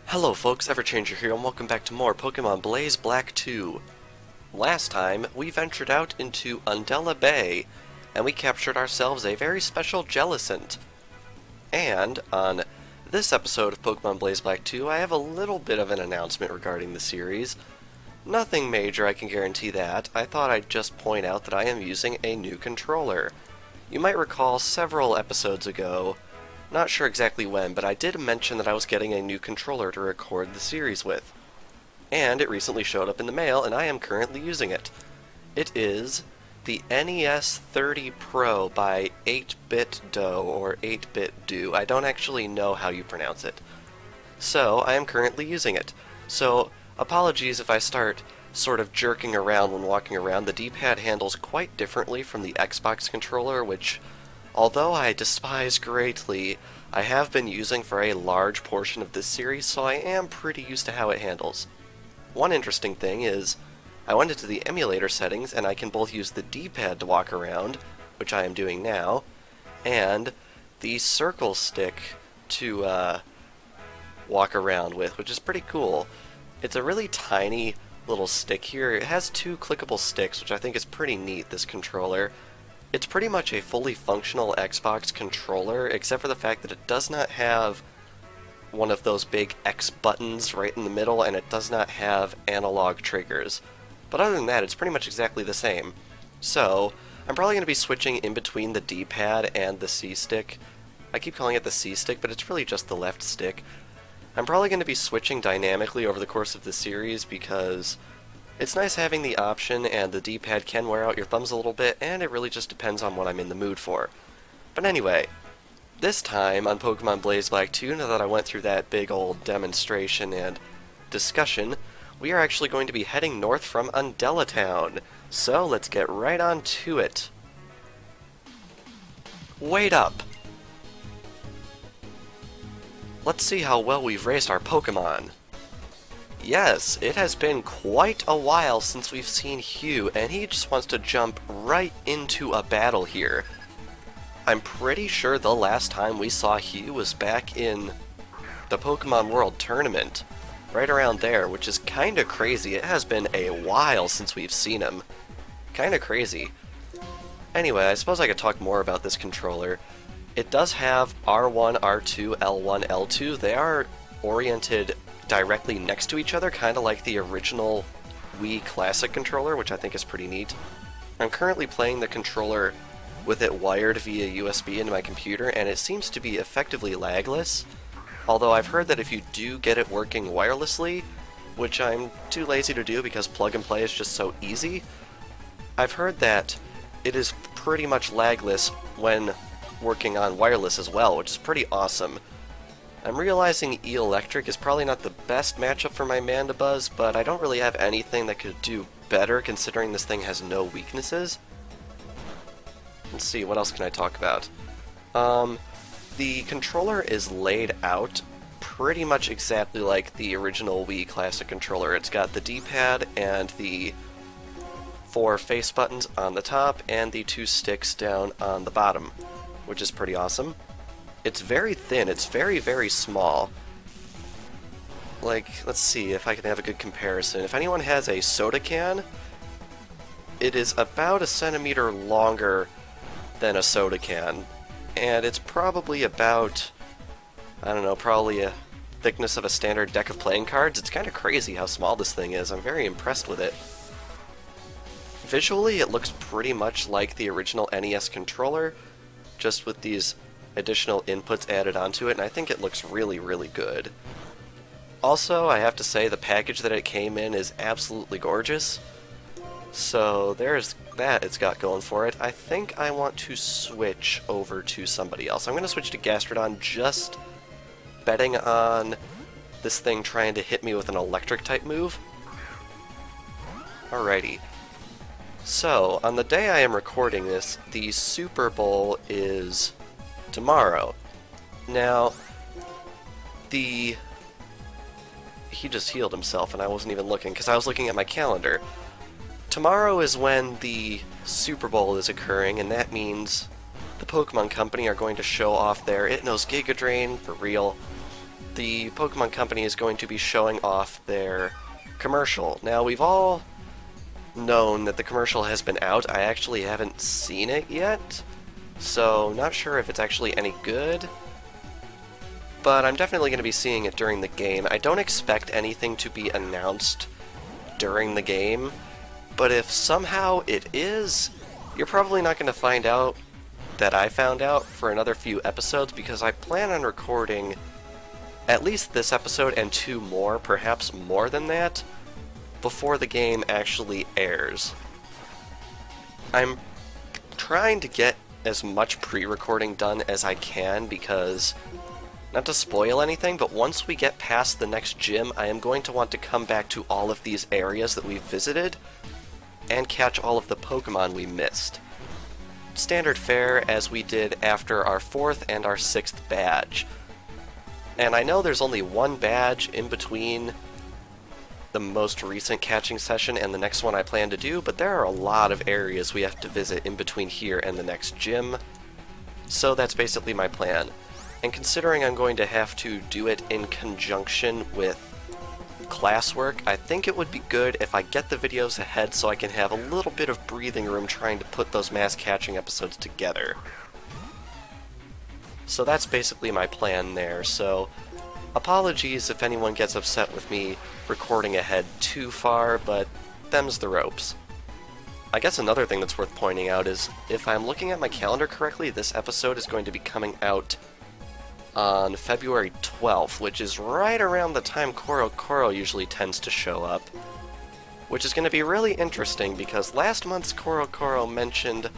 Hello folks, Everchanger here, and welcome back to more Pokemon Blaze Black 2. Last time, we ventured out into Undella Bay, and we captured ourselves a very special Jellicent. And, on this episode of Pokemon Blaze Black 2, I have a little bit of an announcement regarding the series. Nothing major, I can guarantee that. I thought I'd just point out that I am using a new controller. You might recall several episodes ago, not sure exactly when, but I did mention that I was getting a new controller to record the series with. And it recently showed up in the mail, and I am currently using it. It is the NES 30 Pro by 8-Bit Doe, or 8-Bit Do. I don't actually know how you pronounce it. So, I am currently using it. So, apologies if I start sort of jerking around when walking around. The D-pad handles quite differently from the Xbox controller, which, although I despise greatly, I have been using for a large portion of this series, so I am pretty used to how it handles. One interesting thing is, I went into the emulator settings and I can both use the D-pad to walk around, which I am doing now, and the circle stick to walk around with, which is pretty cool. It's a really tiny little stick here. It has two clickable sticks, which I think is pretty neat, this controller. It's pretty much a fully functional Xbox controller, except for the fact that it does not have one of those big X buttons right in the middle, and it does not have analog triggers. But other than that, it's pretty much exactly the same. So, I'm probably going to be switching in between the D-pad and the C-stick. I keep calling it the C-stick, but it's really just the left stick. I'm probably going to be switching dynamically over the course of the series because it's nice having the option, and the D-pad can wear out your thumbs a little bit, and it really just depends on what I'm in the mood for. But anyway, this time on Pokemon Blaze Black 2, now that I went through that big old demonstration and discussion, we are actually going to be heading north from Undella Town. So let's get right on to it. Wait up! Let's see how well we've raised our Pokemon. Yes, it has been quite a while since we've seen Hugh, and he just wants to jump right into a battle here. I'm pretty sure the last time we saw Hugh was back in the Pokemon World Tournament, right around there, which is kinda crazy. It has been a while since we've seen him. Kinda crazy. Anyway, I suppose I could talk more about this controller. It does have R1, R2, L1, L2. They are oriented directly next to each other, kind of like the original Wii Classic controller, which I think is pretty neat. I'm currently playing the controller with it wired via USB into my computer, and it seems to be effectively lagless, although I've heard that if you do get it working wirelessly, which I'm too lazy to do because plug and play is just so easy, I've heard that it is pretty much lagless when working on wireless as well, which is pretty awesome. I'm realizing E-Electric is probably not the best matchup for my Mandibuzz, but I don't really have anything that could do better considering this thing has no weaknesses. Let's see, what else can I talk about? The controller is laid out pretty much exactly like the original Wii Classic controller. It's got the D-pad and the 4 face buttons on the top and the 2 sticks down on the bottom, which is pretty awesome. It's very thin, it's very, very small. Like, let's see if I can have a good comparison. If anyone has a soda can, it is about a centimeter longer than a soda can. And it's probably about, I don't know, probably a thickness of a standard deck of playing cards. It's kind of crazy how small this thing is. I'm very impressed with it. Visually, it looks pretty much like the original NES controller, just with these additional inputs added onto it, and I think it looks really, really good. Also, I have to say the package that it came in is absolutely gorgeous. So there's that it's got going for it. I think I want to switch over to somebody else. I'm going to switch to Gastrodon, just betting on this thing trying to hit me with an electric type move. Alrighty. So, on the day I am recording this, the Super Bowl is tomorrow. Now, he just healed himself and I wasn't even looking because I was looking at my calendar. Tomorrow is when the Super Bowl is occurring, and that means the Pokemon Company are going to show off their It Knows Giga Drain for real. the Pokemon Company is going to be showing off their commercial. Now, we've all known that the commercial has been out. I actually haven't seen it yet, so not sure if it's actually any good, but I'm definitely going to be seeing it during the game. I don't expect anything to be announced during the game, but if somehow it is, you're probably not going to find out that I found out for another few episodes, because I plan on recording at least this episode and 2 more, perhaps more than that, before the game actually airs. I'm trying to get as much pre-recording done as I can because, not to spoil anything, but once we get past the next gym, I am going to want to come back to all of these areas that we've visited and catch all of the Pokemon we missed. Standard fare, as we did after our 4th and our 6th badge. And I know there's only one badge in between the most recent catching session and the next one I plan to do, but there are a lot of areas we have to visit in between here and the next gym, so that's basically my plan. And considering I'm going to have to do it in conjunction with classwork, I think it would be good if I get the videos ahead so I can have a little bit of breathing room trying to put those mass catching episodes together. So that's basically my plan there, so apologies if anyone gets upset with me recording ahead too far, but them's the ropes. I guess another thing that's worth pointing out is, if I'm looking at my calendar correctly, this episode is going to be coming out on February 12th, which is right around the time Koro usually tends to show up. Which is going to be really interesting, because last month's Koro mentioned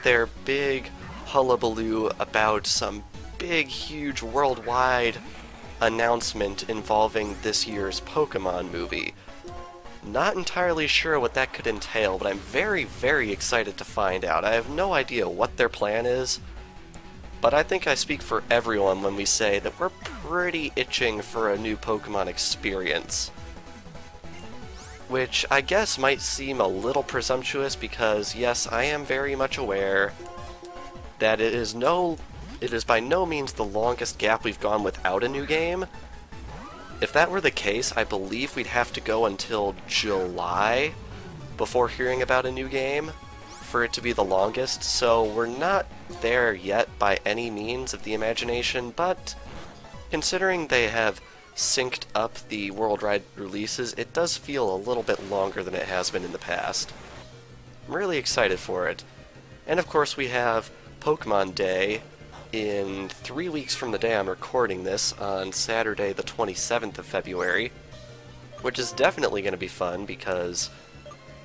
their big hullabaloo about some big, huge worldwide announcement involving this year's Pokémon movie. Not entirely sure what that could entail, but I'm very, very excited to find out. I have no idea what their plan is, but I think I speak for everyone when we say that we're pretty itching for a new Pokemon experience. Which I guess might seem a little presumptuous, because yes, I am very much aware that it is by no means the longest gap we've gone without a new game. If that were the case, I believe we'd have to go until July before hearing about a new game for it to be the longest, so we're not there yet by any means of the imagination, but considering they have synced up the worldwide releases, it does feel a little bit longer than it has been in the past. I'm really excited for it. And of course we have Pokemon Day in 3 weeks from the day I'm recording this, on Saturday the 27th of February, which is definitely going to be fun because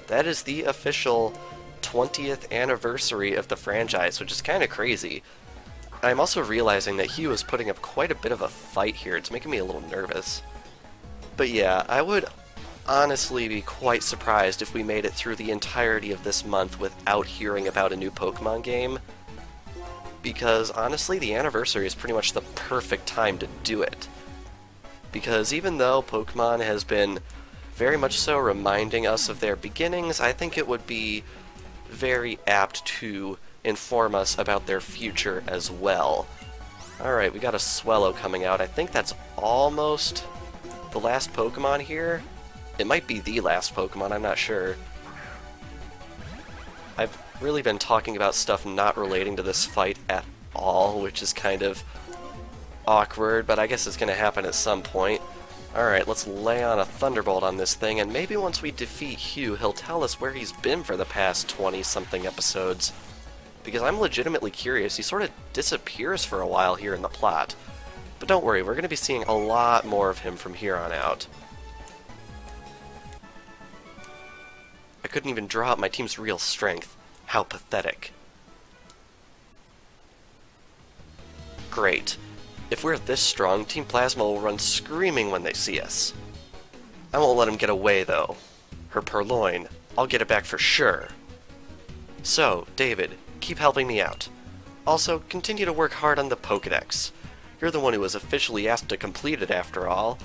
that is the official 20th anniversary of the franchise, which is kind of crazy. I'm also realizing that Hugh is putting up quite a bit of a fight here. It's making me a little nervous. But yeah, I would honestly be quite surprised if we made it through the entirety of this month without hearing about a new Pokemon game, because honestly the anniversary is pretty much the perfect time to do it. Because even though Pokemon has been very much so reminding us of their beginnings, I think it would be very apt to inform us about their future as well. Alright, we got a Swellow coming out. I think that's almost the last Pokemon here. It might be the last Pokemon, I'm not sure. I've really been talking about stuff not relating to this fight at all, which is kind of awkward, but I guess it's going to happen at some point. Alright, let's lay on a Thunderbolt on this thing, and maybe once we defeat Hugh, he'll tell us where he's been for the past 20-something episodes. Because I'm legitimately curious. He sort of disappears for a while here in the plot. But don't worry, we're going to be seeing a lot more of him from here on out. I couldn't even draw out my team's real strength. How pathetic. Great. If we're this strong, Team Plasma will run screaming when they see us. I won't let him get away, though. Her purloin. I'll get it back for sure. So, David, keep helping me out. Also, continue to work hard on the Pokédex. You're the one who was officially asked to complete it, after all.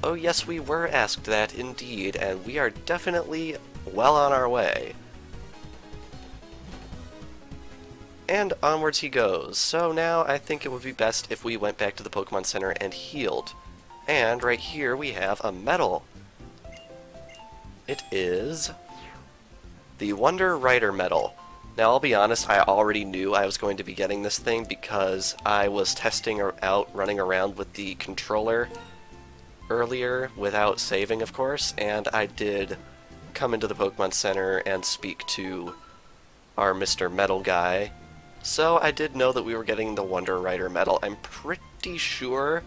Oh yes, we were asked that, indeed, and we are definitely well on our way. And onwards he goes. So now I think it would be best if we went back to the Pokemon Center and healed. And right here we have a medal. It is the Wonder Rider medal. Now I'll be honest, I already knew I was going to be getting this thing because I was testing out running around with the controller earlier without saving, of course, and I did come into the Pokemon Center and speak to our Mr. Metal guy. So I did know that we were getting the Wonder Rider medal. I'm pretty sure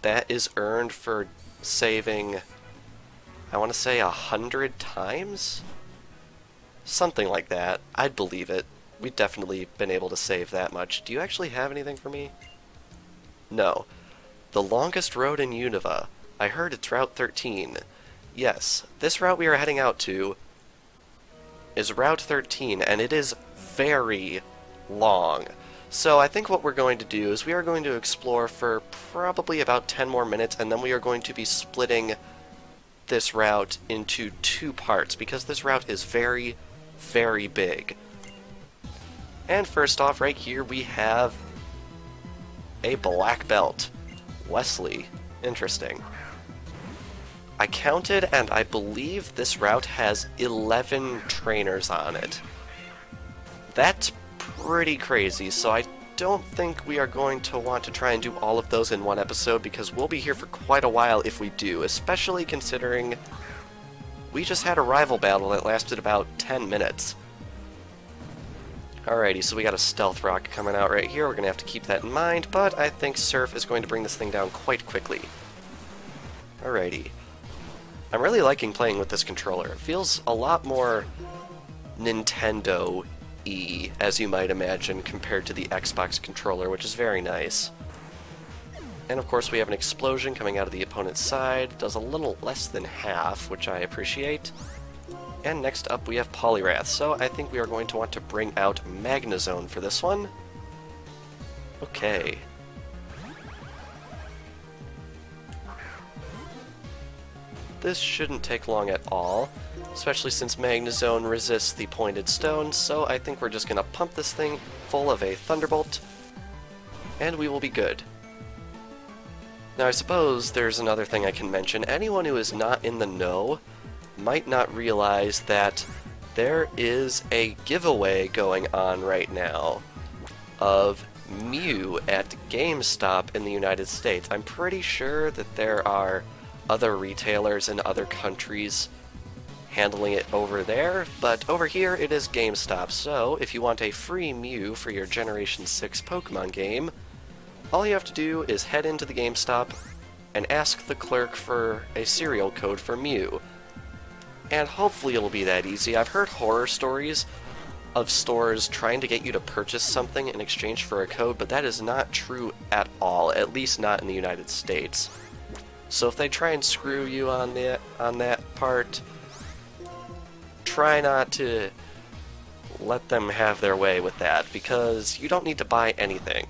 that is earned for saving, I want to say 100 times? Something like that. I'd believe it. We've definitely been able to save that much. Do you actually have anything for me? No. The longest road in Unova. I heard it's Route 13. Yes, this route we are heading out to is Route 13, and it is very long. So I think what we're going to do is we are going to explore for probably about 10 more minutes, and then we are going to be splitting this route into 2 parts, because this route is very, very big. And first off, right here we have a black belt. Wesley. Interesting. I counted, and I believe this route has 11 trainers on it. That's pretty crazy, so I don't think we are going to want to try and do all of those in one episode, because we'll be here for quite a while if we do, especially considering we just had a rival battle that lasted about 10 minutes. Alrighty, so we got a Stealth Rock coming out right here. We're going to have to keep that in mind, but I think Surf is going to bring this thing down quite quickly. Alrighty. I'm really liking playing with this controller. It feels a lot more Nintendo-y, as you might imagine, compared to the Xbox controller, which is very nice. And of course we have an explosion coming out of the opponent's side. Does a little less than half, which I appreciate. And next up we have Poliwrath, so I think we are going to want to bring out Magnezone for this one. Okay. This shouldn't take long at all, especially since Magnezone resists the pointed stones, so I think we're just going to pump this thing full of a Thunderbolt, and we will be good. Now I suppose there's another thing I can mention. Anyone who is not in the know might not realize that there is a giveaway going on right now of Mew at GameStop in the United States. I'm pretty sure that there are other retailers in other countries handling it over there, but over here it is GameStop, so if you want a free Mew for your Generation 6 Pokemon game, all you have to do is head into the GameStop and ask the clerk for a serial code for Mew. And hopefully it'll be that easy. I've heard horror stories of stores trying to get you to purchase something in exchange for a code, but that is not true at all, at least not in the United States. So if they try and screw you on that part, try not to let them have their way with that, because you don't need to buy anything.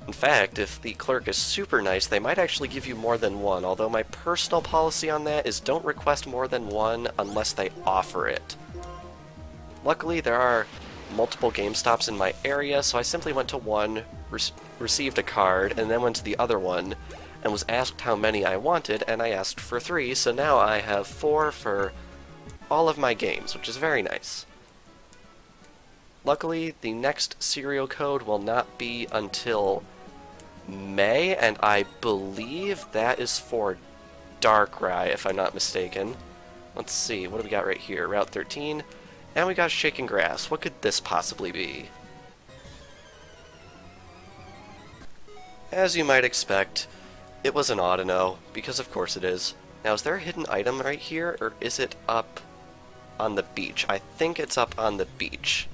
In fact, if the clerk is super nice, they might actually give you more than one, although my personal policy on that is don't request more than one unless they offer it. Luckily, there are multiple GameStops in my area, so I simply went to one, received a card, and then went to the other one, and was asked how many I wanted, and I asked for 3, so now I have 4 for all of my games, which is very nice. Luckily, the next serial code will not be until May, and I believe that is for Darkrai, if I'm not mistaken. Let's see, what do we got right here? Route 13, and we got Shaken Grass. What could this possibly be? As you might expect, it was an Audino, because of course it is. Now, is there a hidden item right here, or is it up on the beach? I think it's up on the beach.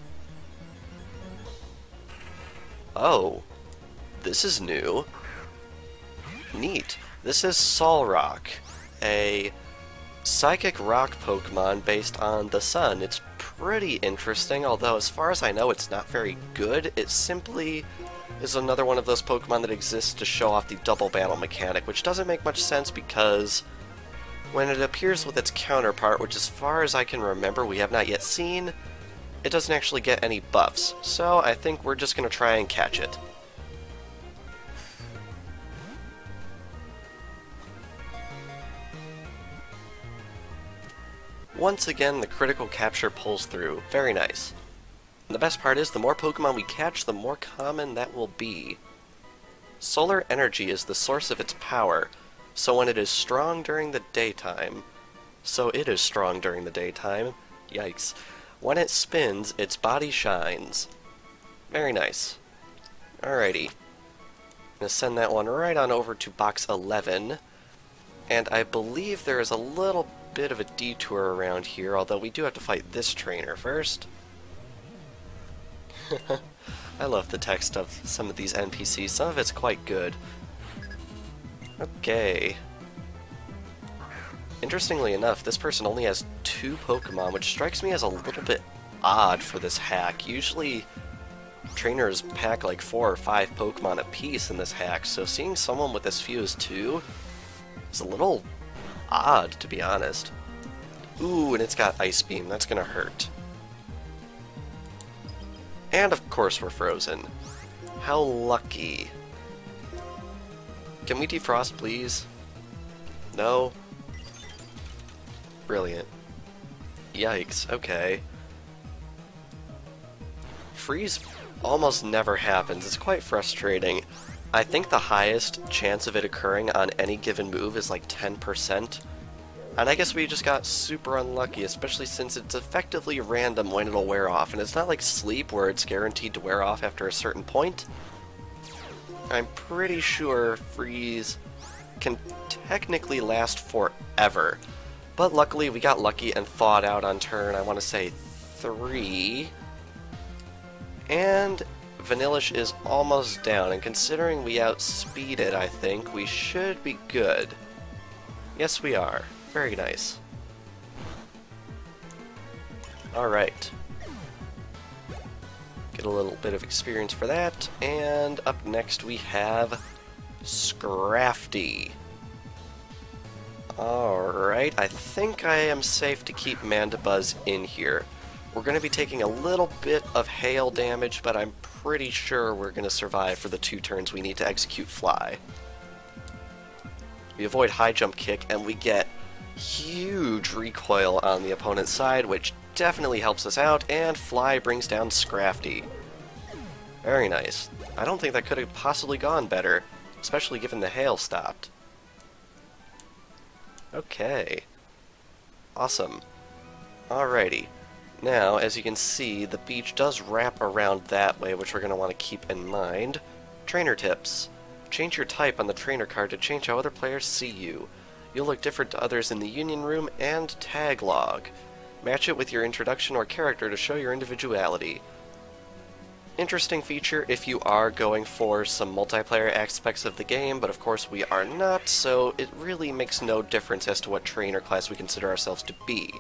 Oh, this is new. Neat. This is Solrock, a psychic rock Pokemon based on the sun. It's pretty interesting, although as far as I know it's not very good. It simply is another one of those Pokemon that exists to show off the double battle mechanic, which doesn't make much sense because when it appears with its counterpart, which as far as I can remember we have not yet seen, it doesn't actually get any buffs, so I think we're just going to try and catch it. Once again, the critical capture pulls through. Very nice. And the best part is, the more Pokemon we catch, the more common that will be. Solar energy is the source of its power, so when it is strong during the daytime... Yikes. When it spins, its body shines. Very nice. Alrighty. I'm going to send that one right on over to box 11. And I believe there is a little bit of a detour around here, although we do have to fight this trainer first. I love the text of some of these NPCs. Some of it's quite good. Okay. Interestingly enough, this person only has 2 Pokemon, which strikes me as a little bit odd for this hack. Usually, trainers pack like 4 or 5 Pokemon apiece in this hack, so seeing someone with as few as 2 is a little odd, to be honest. Ooh, and it's got Ice Beam. That's gonna hurt. And of course we're frozen. How lucky. Can we defrost, please? No? Brilliant. Yikes, okay. Freeze almost never happens. It's quite frustrating. I think the highest chance of it occurring on any given move is like 10%. And I guess we just got super unlucky, especially since it's effectively random when it'll wear off. And it's not like Sleep, where it's guaranteed to wear off after a certain point. I'm pretty sure Freeze can technically last forever. But luckily we got lucky and thawed out on turn, I want to say 3. And Vanillish is almost down, and considering we outspeed it, I think, we should be good. Yes, we are. Very nice. Alright. Get a little bit of experience for that, and up next we have Scrafty. Alright, I think I am safe to keep Mandibuzz in here. We're going to be taking a little bit of hail damage, but I'm pretty sure we're going to survive for the 2 turns we need to execute Fly. We avoid High Jump Kick, and we get huge recoil on the opponent's side, which definitely helps us out, and Fly brings down Scrafty. Very nice. I don't think that could have possibly gone better, especially given the hail stopped. Okay. Awesome. Alrighty. Now, as you can see, the beach does wrap around that way, which we're going to want to keep in mind. Trainer tips. Change your type on the trainer card to change how other players see you. You'll look different to others in the Union Room and Tag Log. Match it with your introduction or character to show your individuality. Interesting feature if you are going for some multiplayer aspects of the game, but of course we are not, so it really makes no difference as to what trainer class we consider ourselves to be.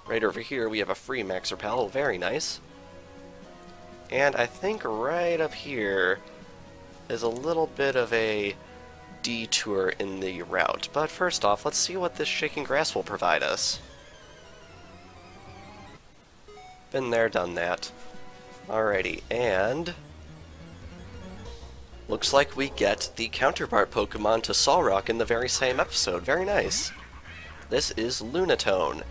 Right over here we have a free Max Repel, very nice. And I think right up here is a little bit of a detour in the route, but first off, let's see what this Shaking Grass will provide us. Been there, done that. Alrighty, and looks like we get the counterpart Pokemon to Solrock in the very same episode. Very nice. This is Lunatone.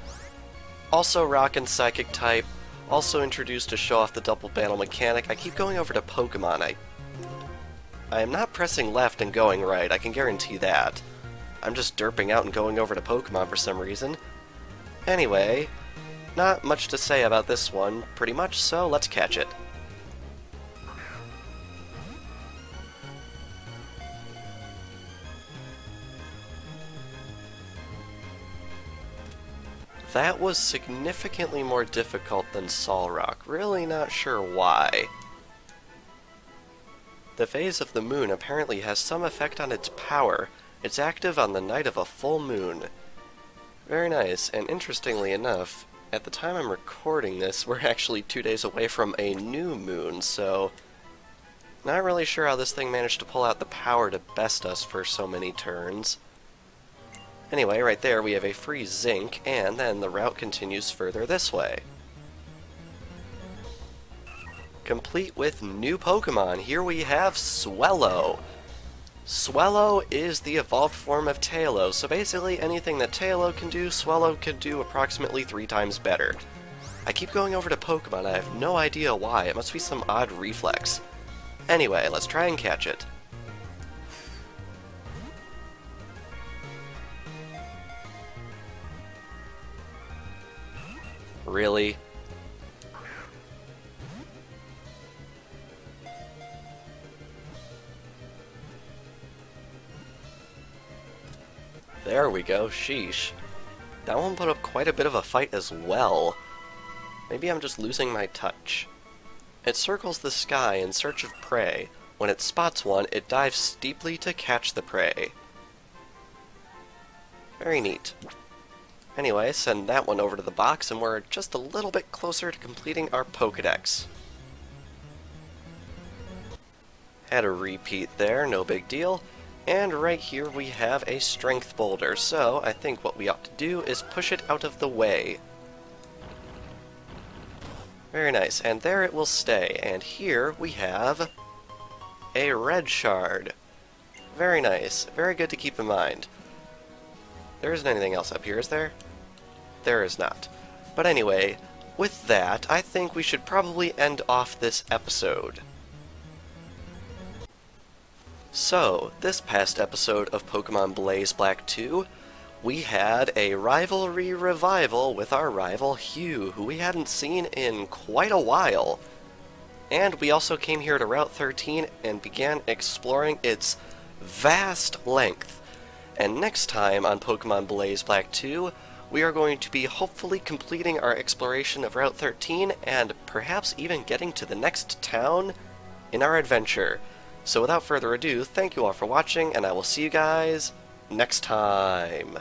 Also Rock and Psychic type, also introduced to show off the double battle mechanic. I keep going over to Pokemon. I am not pressing left and going right, I can guarantee that. I'm just derping out and going over to Pokemon for some reason. Anyway, not much to say about this one, pretty much, so let's catch it. That was significantly more difficult than Solrock, really not sure why. The phase of the moon apparently has some effect on its power. It's active on the night of a full moon. Very nice, and interestingly enough, at the time I'm recording this, we're actually 2 days away from a new moon, so not really sure how this thing managed to pull out the power to best us for so many turns. Anyway, right there we have a free Zinc, and then the route continues further this way. complete with new Pokemon. Here we have Swellow. Swellow is the evolved form of Tailo, so basically anything that Tailo can do, Swellow can do approximately 3 times better. I keep going over to Pokemon, I have no idea why, it must be some odd reflex. Anyway, let's try and catch it. Really? There we go, sheesh. That one put up quite a bit of a fight as well. Maybe I'm just losing my touch. It circles the sky in search of prey. When it spots one, it dives steeply to catch the prey. Very neat. Anyway, send that one over to the box, and we're just a little bit closer to completing our Pokédex. Had a repeat there, no big deal. And right here we have a strength boulder, so I think what we ought to do is push it out of the way. Very nice, and there it will stay. And here we have a red shard. Very nice, very good to keep in mind. There isn't anything else up here, is there? There is not. But anyway, with that, I think we should probably end off this episode. So, this past episode of Pokemon Blaze Black 2, we had a rivalry revival with our rival Hugh, who we hadn't seen in quite a while. And we also came here to Route 13 and began exploring its vast length. And next time on Pokemon Blaze Black 2, we are going to be hopefully completing our exploration of Route 13 and perhaps even getting to the next town in our adventure. So without further ado, thank you all for watching, and I will see you guys next time.